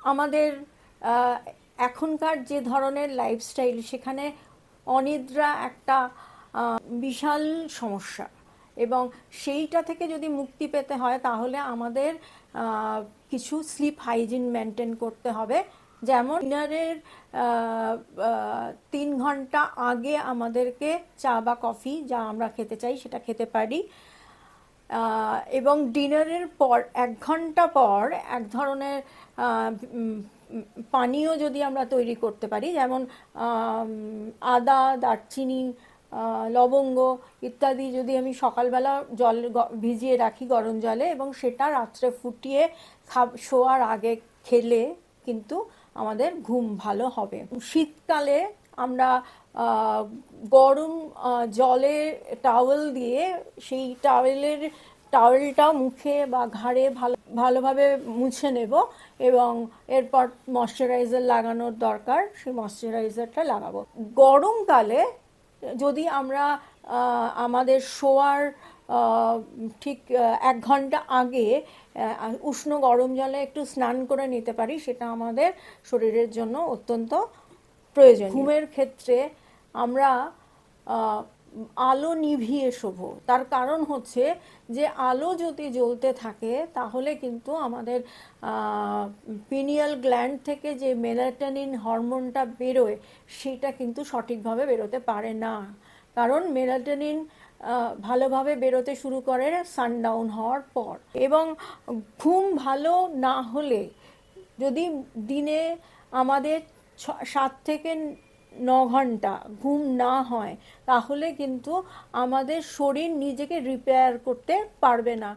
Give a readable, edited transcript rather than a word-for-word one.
আমাদের এখনকার যে ধরনের লাইফস্টাইল, সেখানে অনিদ্রা একটা বিশাল সমস্যা, এবং সেইটা থেকে যদি মুক্তি পেতে হয় তাহলে আমাদের কিছু স্লিপ হাইজিন মেনটেন করতে হবে। যেমন ডিনারের 3 ঘন্টা আগে আমাদেরকে চা বা কফি যা আমরা খেতে চাই সেটা খেতে পারি, এবং ডিনারের পর 1 ঘন্টা পর এক ধরনের পানীয় যদি আমরা তৈরি করতে পারি, যেমন আদা, দারচিনি, লবঙ্গ ইত্যাদি যদি আমি সকালবেলা ভিজিয়ে রাখি গরম জলে, এবং সেটা রাত্রে ফুটিয়ে শোয়ার আগে খেলে কিন্তু আমাদের ঘুম ভালো হবে। শীতকালে আমরা গরম জলে টাওয়েল দিয়ে সেই টাওয়েলটা মুখে বা ঘাড়ে ভালোভাবে মুছে নেব, এবং এরপর ময়শ্চারাইজার লাগানোর দরকার, সেই ময়শ্চারাইজারটা লাগাবো। গরমকালে যদি আমরা আমাদের শোয়ার ঠিক 1 ঘন্টা আগে উষ্ণ গরম জলে একটু স্নান করে নিতে পারি, সেটা আমাদের শরীরের জন্য অত্যন্ত প্রয়োজন। ঘুমের ক্ষেত্রে আমরা আলো নিভিয়ে শোবো, তার কারণ হচ্ছে যে আলো যদি জ্বলতে থাকে তাহলে কিন্তু আমাদের পিনিয়াল গ্ল্যান্ড থেকে যে মেলাটোনিন হরমোনটা বেরোয় সেটা কিন্তু সঠিকভাবে বেরোতে পারে না, কারণ মেলাটোনিন ভালোভাবে বেরোতে শুরু করে সানডাউন হওয়ার পর। এবং ঘুম ভালো না হলে, যদি দিনে আমাদের 7 থেকে 9 ঘন্টা ঘুম না হয়, তাহলে কিন্তু আমাদের শরীর নিজেকে রিপেয়ার করতে পারবে না।